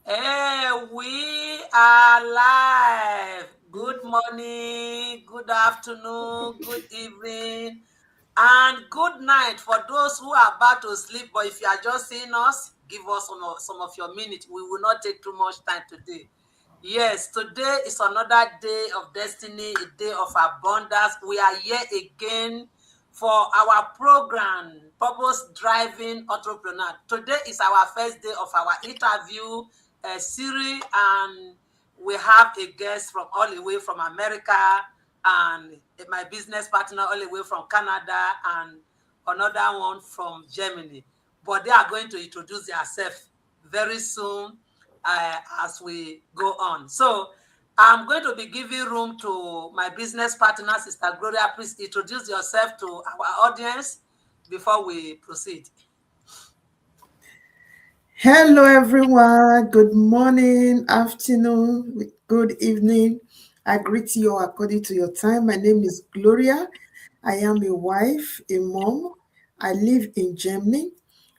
Hey, we are live. Good morning, good afternoon, good evening, and good night for those who are about to sleep. But if you are just seeing us, give us some of your minutes. We will not take too much time today. Yes, today is another day of destiny, a day of abundance. We are here again for our program, Purpose Driving Entrepreneur. Today is our first day of our interview series, and we have a guest from all the way from America, and my business partner all the way from Canada, and another one from Germany. But they are going to introduce themselves very soon as we go on. So I'm going to be giving room to my business partner, Sister Gloria. Please introduce yourself to our audience before we proceed. Hello, everyone. Good morning, afternoon, good evening. I greet you all according to your time. My name is Gloria. I am a wife, a mom. I live in Germany.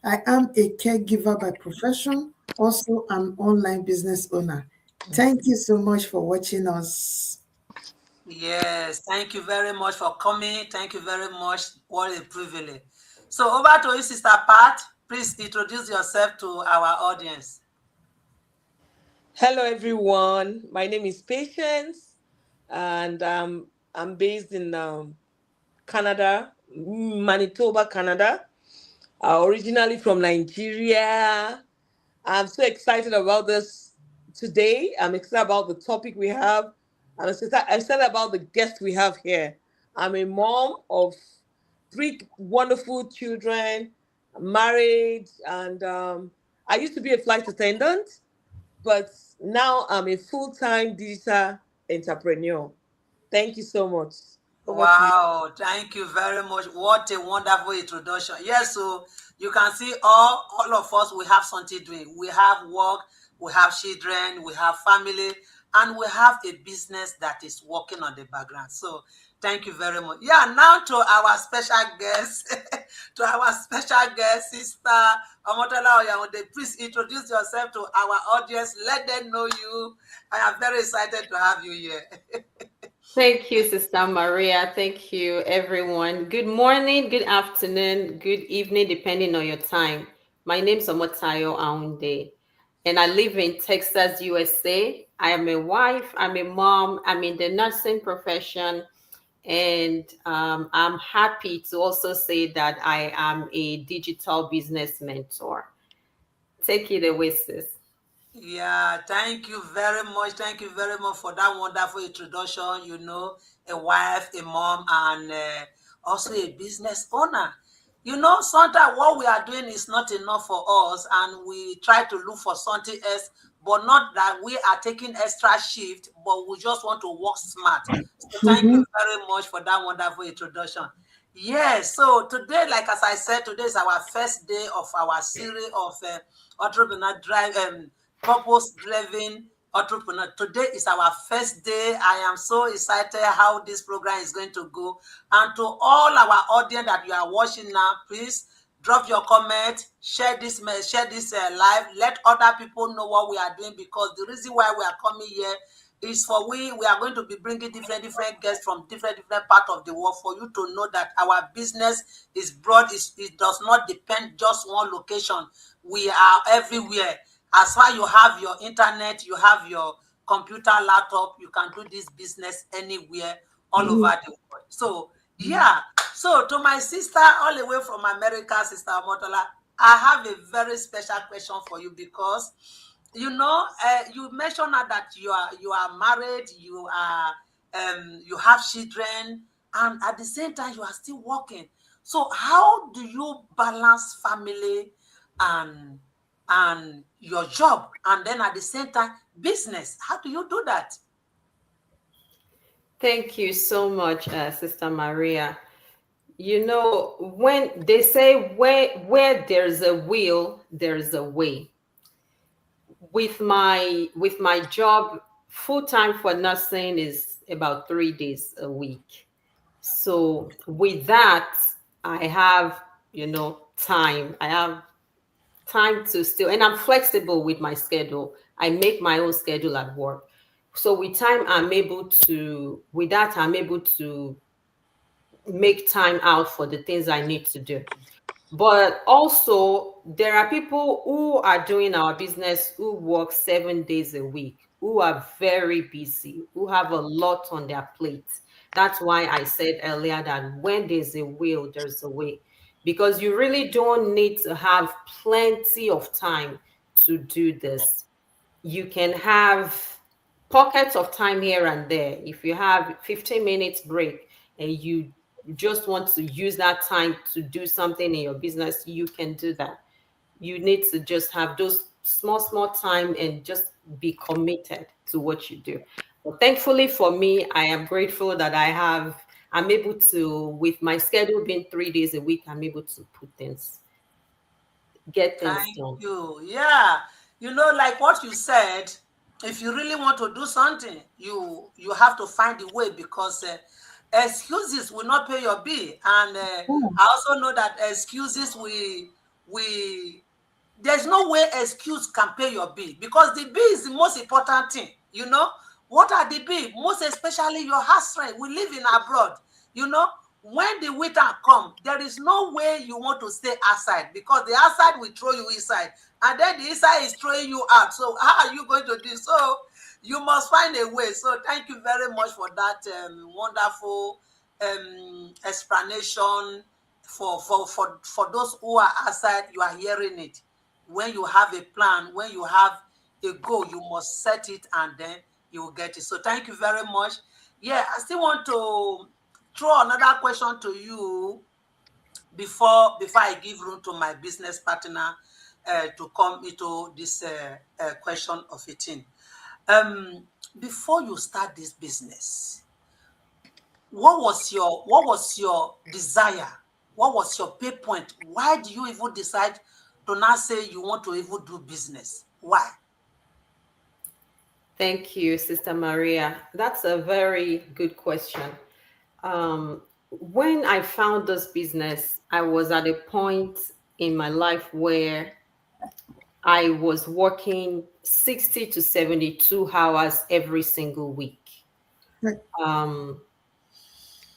I am a caregiver by profession, also an online business owner. Thank you so much for watching us. Yes, thank you very much for coming. Thank you very much. What a privilege. So over to you, Sister Pat. Please introduce yourself to our audience. Hello, everyone. My name is Patience, and I'm based in Canada, Manitoba, Canada. Originally from Nigeria. I'm so excited about this today. I'm excited about the topic we have. I'm excited about the guest we have here. I'm a mom of three wonderful children, married, and I used to be a flight attendant, but now I'm a full-time digital entrepreneur. Thank you so much. Over to you. Wow, thank you very much. What a wonderful introduction. Yes, so you can see all of us, we have something doing. We have work, we have children, we have family, and we have a business that is working on the background. So thank you very much. Yeah, now to our special guest, to our special guest, Sister Omotayo Aunde. Please introduce yourself to our audience. Let them know you. I am very excited to have you here. Thank you, Sister Maria. Thank you, everyone. Good morning, good afternoon, good evening, depending on your time. My name is Omotayo Aunde, and I live in Texas, USA. I am a wife, I'm a mom, I'm in the nursing profession, and I'm happy to also say that I am a digital business mentor. Take it away, sis. Yeah, thank you very much. Thank you very much for that wonderful introduction. A wife, a mom, and also a business owner. Sometimes what we are doing is not enough for us, and we try to look for something else, but not that we are taking extra shift, but we just want to work smart. So thank you Mhm. very much for that wonderful introduction. Yes, so today, like as I said, today is our first day of our series of entrepreneur drive. Purpose driven entrepreneur. Today is our first day. I am so excited how this program is going to go. And to all our audience that you are watching now, please drop your comment, share this live. Let other people know what we are doing, because the reason why we are coming here is for we are going to be bringing different guests from different part of the world, for you to know that our business is broad. It does not depend just one location. We are everywhere. As far you have your internet, you have your computer, laptop, you can do this business anywhere, all over the world. So yeah. So to my sister all the way from America, Sister Motola, I have a very special question for you, because you mentioned now that you are married, you have children, and at the same time you are still working. So how do you balance family and your job, and then at the same time business? How do you do that? Thank you so much, Sister Maria. When they say where there's a will, there's a way. With my job, full time for nursing is about 3 days a week. So with that, I have time. I have time to still, and I'm flexible with my schedule. I make my own schedule at work. So with time, with that, I'm able to make time out for the things I need to do. But also, there are people who are doing our business who work 7 days a week, who are very busy, who have a lot on their plate. That's why I said earlier that when there's a will, there's a way. Because you really don't need to have plenty of time to do this. You can have pockets of time here and there. If you have 15 minutes break and you just want to use that time to do something in your business, you can do that. You need to just have those small time and just be committed to what you do. But thankfully for me, I am grateful that I'm able to, with my schedule being 3 days a week, I'm able to get things Thank done. you. Yeah. Like what you said, if you really want to do something, you have to find a way, because excuses will not pay your bill. And I also know that excuses we there's no way excuse can pay your bill, because the bill is the most important thing. What are the bill? Most especially your house rent. We live in abroad. you know when the winter come, there is no way you want to stay outside, because the outside will throw you inside, and then the inside is throwing you out. So how are you going to do? So you must find a way. So thank you very much for that wonderful explanation. For those who are outside, you are hearing it. When you have a plan, when you have a goal, you must set it, and then you will get it. So thank you very much. Yeah, I still want to throw another question to you before I give room to my business partner to come into this question of 18. Um, Before you start this business, what was your desire? What was your pay point? Why do you even decide to now say you want to even do business? Why? Thank you, Sister Maria. That's a very good question. When I found this business, I was at a point in my life where I was working 60 to 72 hours every single week. Right. Um,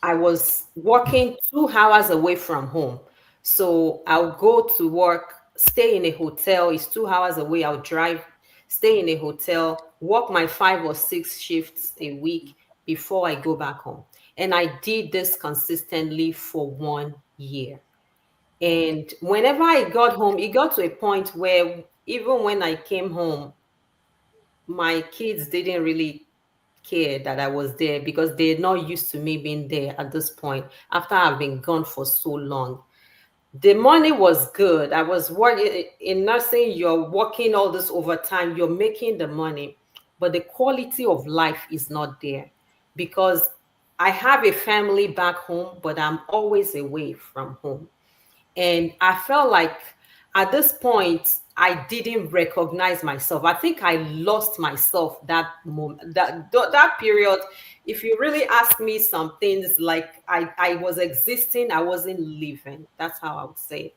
I was working 2 hours away from home. So I'll go to work, stay in a hotel, it's 2 hours away. I'll drive, stay in a hotel, work my 5 or 6 shifts a week before I go back home. And I did this consistently for 1 year. And whenever I got home, it got to a point where even when I came home, my kids didn't really care that I was there because they're not used to me being there at this point after I've been gone for so long. The money was good. I was working in nursing, you're working all this overtime, you're making the money, but the quality of life is not there because I have a family back home, but I'm always away from home. And I felt like at this point, I didn't recognize myself. I think I lost myself that moment, that period. If you really ask me some things, like I was existing, I wasn't living. That's how I would say it.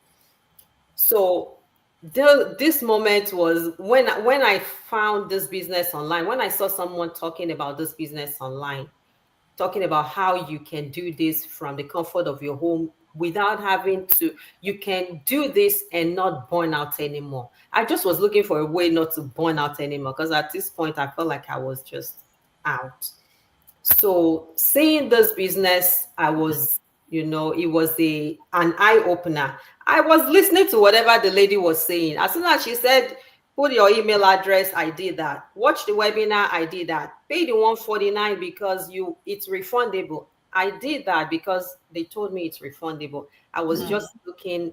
So this moment was when I found this business online, when I saw someone talking about this business online, talking about how you can do this from the comfort of your home without having to, you can do this and not burn out anymore. I just was looking for a way not to burn out anymore because at this point I felt like I was just out. So seeing this business, I was, it was an eye opener. I was listening to whatever the lady was saying. As soon as she said, put your email address, I did that. Watch the webinar, I did that. Pay the 149 because it's refundable. I did that because they told me it's refundable. I was Mm, just looking,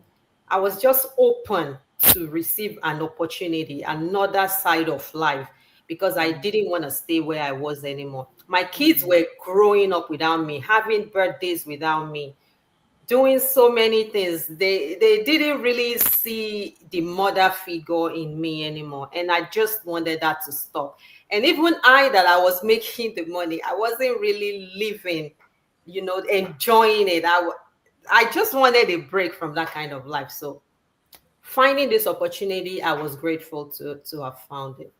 I was just open to receive an opportunity, another side of life, because I mm, didn't want to stay where I was anymore. My kids mm, were growing up without me, having birthdays without me, doing so many things. They didn't really see the mother figure in me anymore. And I just wanted that to stop. And even that I was making the money, I wasn't really living, enjoying it. I just wanted a break from that kind of life. So finding this opportunity, I was grateful to have found it.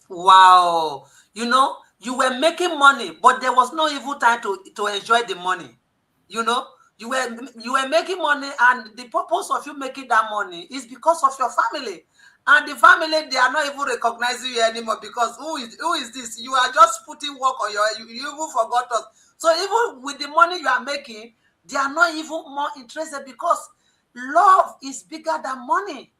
Wow. You were making money, but there was no evil time to enjoy the money. You know, you were making money, and the purpose of you making that money is because of your family. And the family, they are not even recognizing you anymore, because who is this? You are just putting work on you even forgot us. So even with the money you are making, they are not even more interested, because love is bigger than money.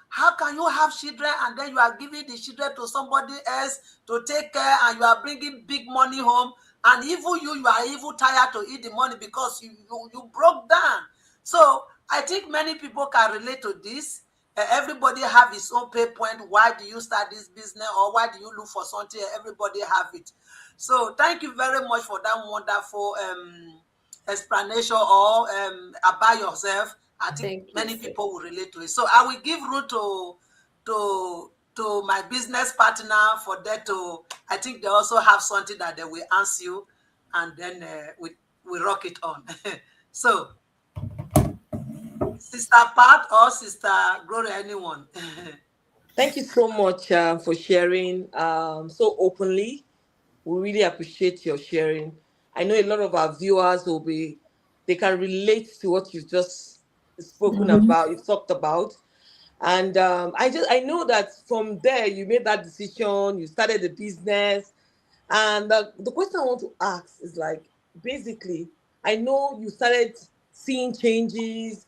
How can you have children and then you are giving the children to somebody else to take care, and you are bringing big money home, and even you are even tired to eat the money because you broke down. So I think many people can relate to this. Everybody have his own pay point. Why do you start this business, or why do you look for something? Everybody have it. So thank you very much for that wonderful explanation, or about yourself. I think Thank you, many sis. people will relate to it. So I will give room to my business partner for that to. I think they also have something that they will answer you, and then we rock it on. So, Sister Pat or Sister Gloria, anyone? Thank you so much for sharing so openly. We really appreciate your sharing. I know a lot of our viewers they can relate to what you've just spoken Mhm. about, you've talked about. And I know that from there you made that decision, you started the business. And the question I want to ask is like, basically, I know you started seeing changes.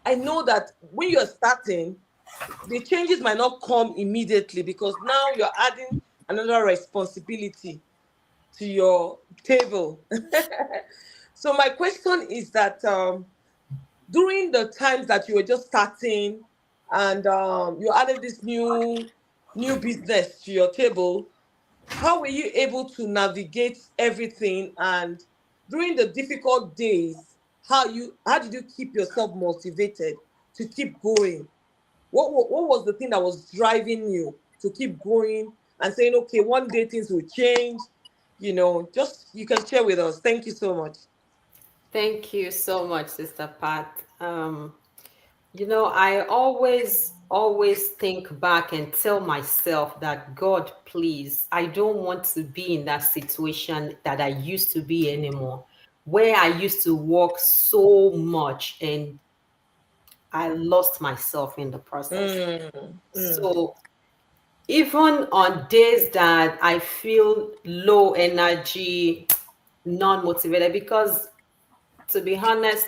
I know that when you're starting, the changes might not come immediately because now you're adding another responsibility to your table. So my question is that during the times that you were just starting and you added this new business to your table, how were you able to navigate everything? And during the difficult days, how did you keep yourself motivated to keep going? What was the thing that was driving you to keep going and saying, okay, one day things will change? Just you can share with us. Thank you so much. Thank you so much, Sister Pat. I always think back and tell myself that, God, please, I don't want to be in that situation that I used to be anymore, where I used to work so much and I lost myself in the process. Mm, mm, So even on days that I feel low energy, non motivated, because to be honest,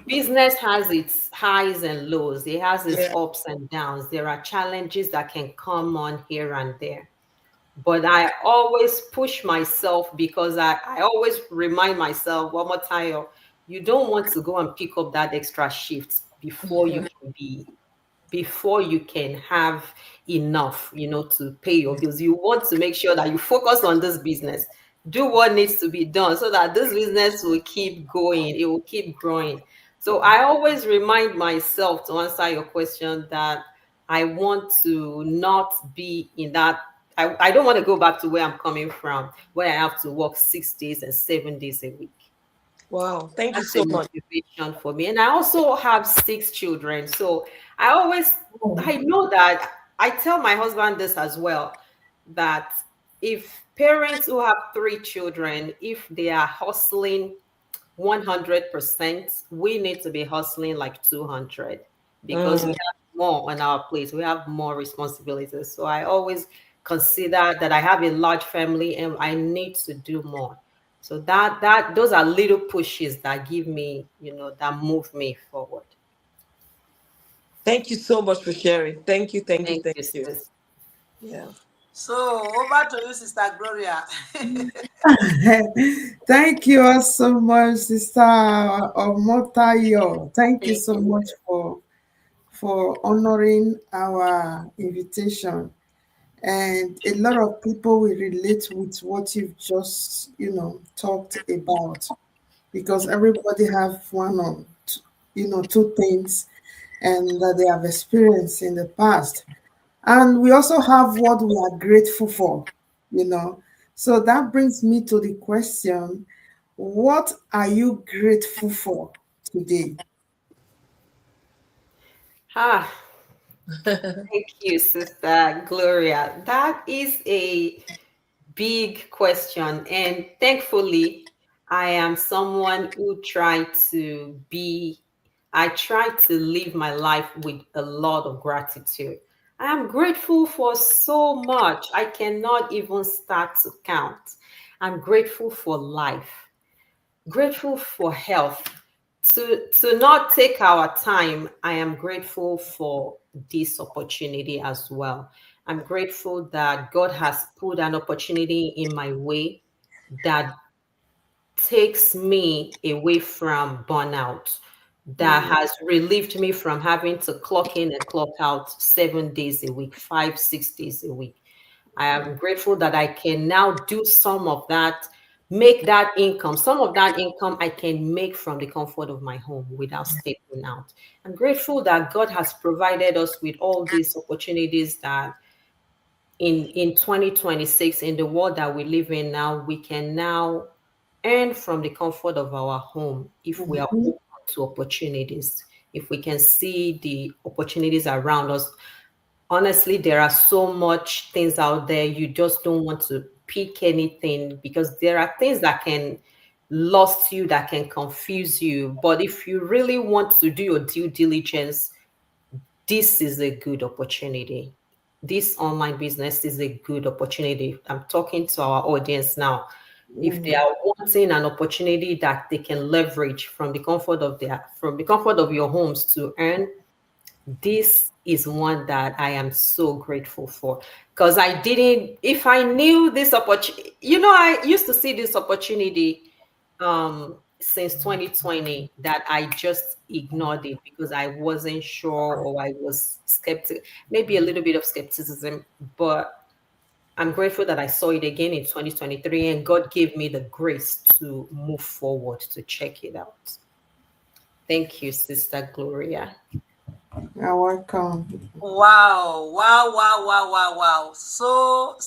business has its highs and lows, it has its yeah. ups and downs. There are challenges that can come on here and there. But I always push myself because I always remind myself one more time, you don't want to go and pick up that extra shift before you can have enough, to pay your bills. You want to make sure that you focus on this business, do what needs to be done so that this business will keep going, it will keep growing. So I always remind myself, to answer your question, that I want to not be in that. I don't want to go back to where I'm coming from, where I have to work 6 days and 7 days a week. Wow. Thank you That's a so much. motivation for me. And I also have 6 children. So I always, Oh, I know that I tell my husband this as well, that if parents who have 3 children, if they are hustling 100%, we need to be hustling like 200 because we Mm, have more on our plate. We have more responsibilities. So I always consider that I have a large family and I need to do more. So that those are little pushes that give me, that move me forward. thank you so much for sharing. Thank you, thank you, Thank thank you, you. sis. Yeah. So over to you, Sister Gloria. thank you all so much, Sister Omotayo. Thank you Thank so you. much for honoring our invitation. And a lot of people will relate with what you've just, talked about, because everybody have one or two things and that they have experienced in the past. And we also have what we are grateful for, you know. So that brings me to the question, what are you grateful for today? Ah, thank you, Sister Gloria. That is a big question. And thankfully, I am someone who I try to live my life with a lot of gratitude. I am grateful for so much. I cannot even start to count. I'm grateful for life, grateful for health. To not take our time, I am grateful for this opportunity as well. I'm grateful that God has put an opportunity in my way that takes me away from burnout, that Mm, has relieved me from having to clock in and clock out 7 days a week, 5, 6 days a week. I am grateful that I can now do some of that, make that income. Some of that income I can make from the comfort of my home without stepping out. I'm grateful that God has provided us with all these opportunities that in 2026, in the world that we live in now, we can now earn from the comfort of our home if we are mhm, open to opportunities, if we can see the opportunities around us. Honestly, there are so much things out there. You just don't want to pick anything because there are things that can lost you, that can confuse you. But if you really want to do your due diligence, this is a good opportunity. This online business is a good opportunity. I'm talking to our audience now. If they mm, are wanting an opportunity that they can leverage from the comfort of your homes to earn, this is one that I am so grateful for, because I didn't, if I knew this opportunity, I used to see this opportunity since 2020 that I just ignored it because I wasn't sure, or I was skeptic, maybe a little bit of skepticism. But I'm grateful that I saw it again in 2023 and God gave me the grace to move forward to check it out. Thank you, Sister Gloria. you're welcome. Wow, wow, wow, wow, wow, wow. So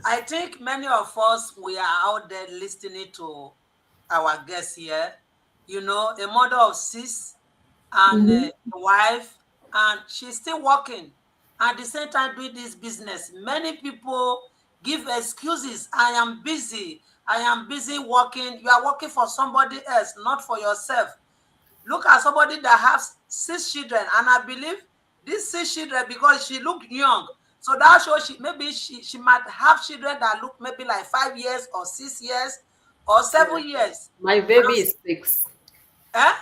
I think many of us, we are out there listening to our guests here. A mother of six and Mhm, a wife, and she's still working. At the same time, doing this business. Many people give excuses. I am busy. I am busy working. You are working for somebody else, not for yourself. Look at somebody that has six children, and I believe these six children, because she looked young, so that shows she might have children that look maybe like 5 years or 6 years or Yeah. 7 years. My And baby is 6. eh?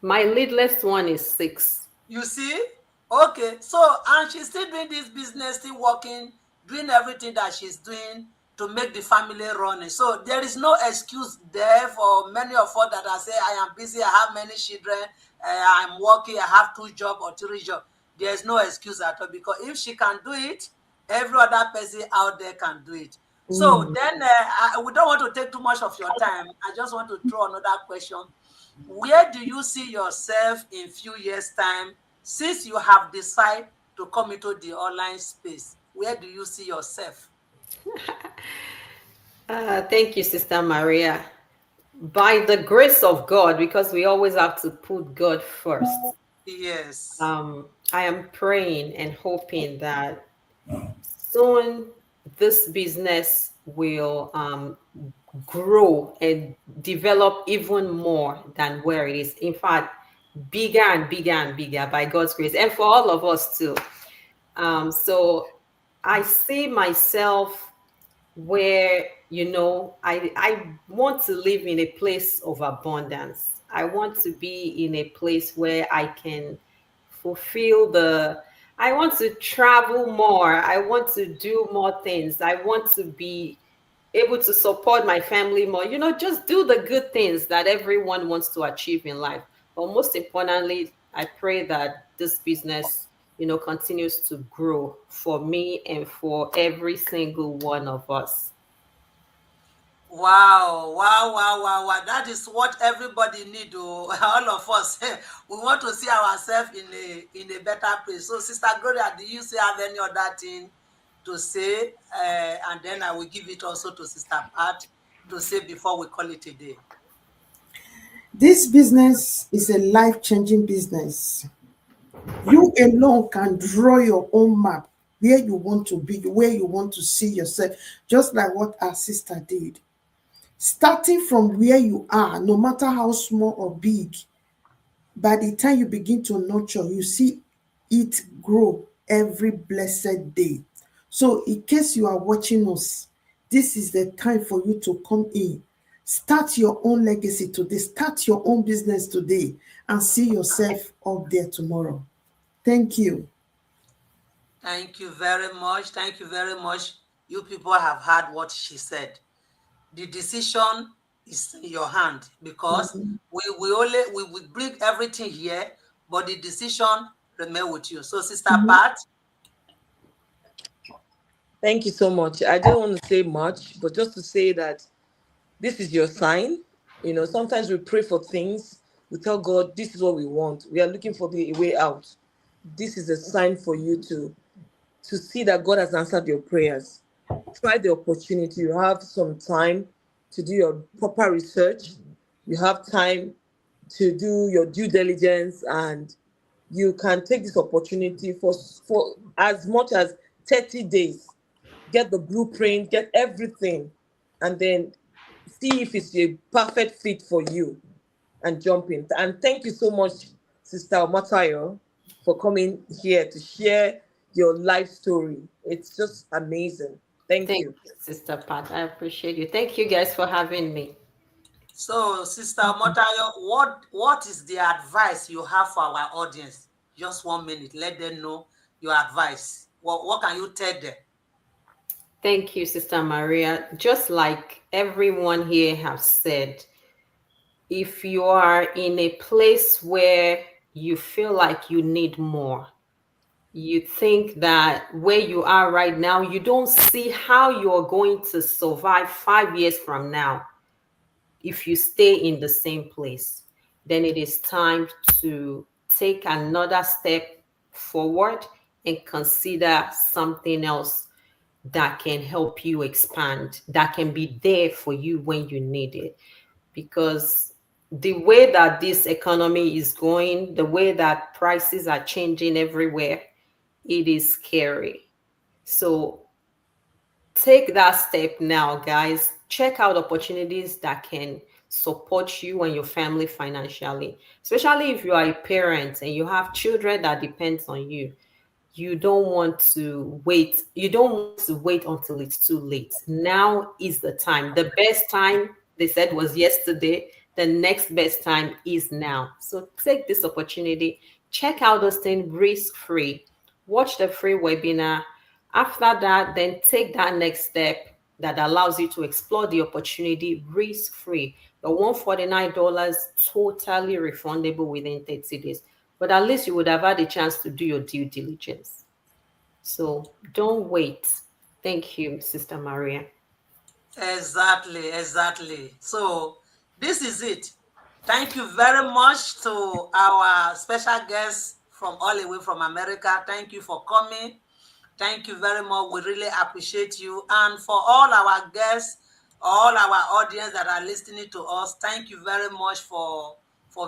My littlest one is 6. You see? Okay. So, and she's still doing this business, still working, doing everything that she's doing to make the family running. So there is no excuse there for many of us that are say, I am busy, I have many children, I'm working, I have 2 jobs or 3 jobs. There's no excuse at all, because if she can do it, every other person out there can do it. So mm. then we don't want to take too much of your time. I just want to throw another question. Where do you see yourself in few years' time, since you have decided to come into the online space? Where do you see yourself? Thank you, Sister Maria. By the grace of God, because we always have to put God first, Yes. I am praying and hoping that soon this business will grow and develop even more than where it is. In fact, bigger and bigger and bigger by God's grace, and for all of us too. So I see myself where I want to live in a place of abundance. I want to be in a place where I can fulfill the I want to travel more. I want to do more things. I want to be able to support my family more. Just do the good things that everyone wants to achieve in life. But most importantly, I pray that this business, continues to grow for me and for every single one of us. Wow, wow, wow, wow, wow. That is what everybody need to, all of us. We want to see ourselves in a better place. So, Sister Gloria, do you still have any other thing to say? And then I will give it also to Sister Pat to say before we call it a day. This business is a life-changing business. You alone can draw your own map where you want to be, where you want to see yourself, just like what our sister did. Starting from where you are, no matter how small or big, by the time you begin to nurture, you see it grow every blessed day. So, in case you are watching us, this is the time for you to come in. Start your own legacy today, start your own business today, and see yourself up there tomorrow. Thank you. Thank you very much. Thank you very much. You people have heard what she said. The decision is in your hand because we bring everything here, but the decision remain with you. So, Sister Pat, Thank you so much. I don't want to say much, but just to say that this is your sign. Sometimes we pray for things. We tell God, this is what we want. We are looking for the way out. This is a sign for you to see that God has answered your prayers. Try the opportunity. You have some time to do your proper research. You have time to do your due diligence, and you can take this opportunity for as much as 30 days. Get the blueprint, get everything, and then see if it's a perfect fit for you and jump in. And thank you so much, Sister Omotayo, for coming here to share your life story. It's just amazing. Thank Thank you. you, Sister Pat. I appreciate you. Thank you guys for having me. so Sister Motayo, what is the advice you have for our audience? Just 1 minute. Let them know your advice. What can you tell them? Thank you, Sister Maria. Just like everyone here have said, if you are in a place where you feel like you need more, you think that where you are right now, you don't see how you're going to survive 5 years from now if you stay in the same place, then it is time to take another step forward and consider something else that can help you expand, that can be there for you when you need it. Because the way that this economy is going, the way that prices are changing everywhere, it is scary. So take that step now, guys. Check out opportunities that can support you and your family financially, especially if you are a parent and you have children that depends on you. You don't want to wait until it's too late. Now is the time. The best time, they said, was yesterday. The next best time is now. So take this opportunity, check out those things risk free, watch the free webinar. After that, then take that next step that allows you to explore the opportunity risk free. The $149 totally refundable within 30 days, but at least you would have had a chance to do your due diligence. So don't wait. Thank you, Sister Maria. Exactly, exactly. So this is it. Thank you very much to our special guest from all the way from America. Thank you for coming. Thank you very much. We really appreciate you. And for all our guests, all our audience that are listening to us, thank you very much for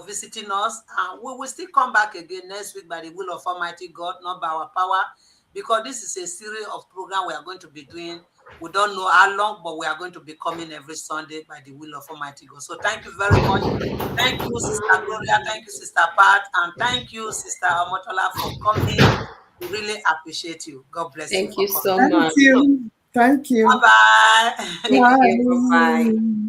visiting us. And we will still come back again next week by the will of Almighty God, not by our power, because this is a series of program we are going to be doing. We don't know how long, but we are going to be coming every Sunday by the will of Almighty God. So thank you very much. Thank you, Sister Gloria. Thank you, Sister Pat. And thank you, Sister Omotola, for coming. We really appreciate you. God bless you Thank for you coming. so Thank much. you. Thank you. Bye bye. Thank you. Bye bye. Bye.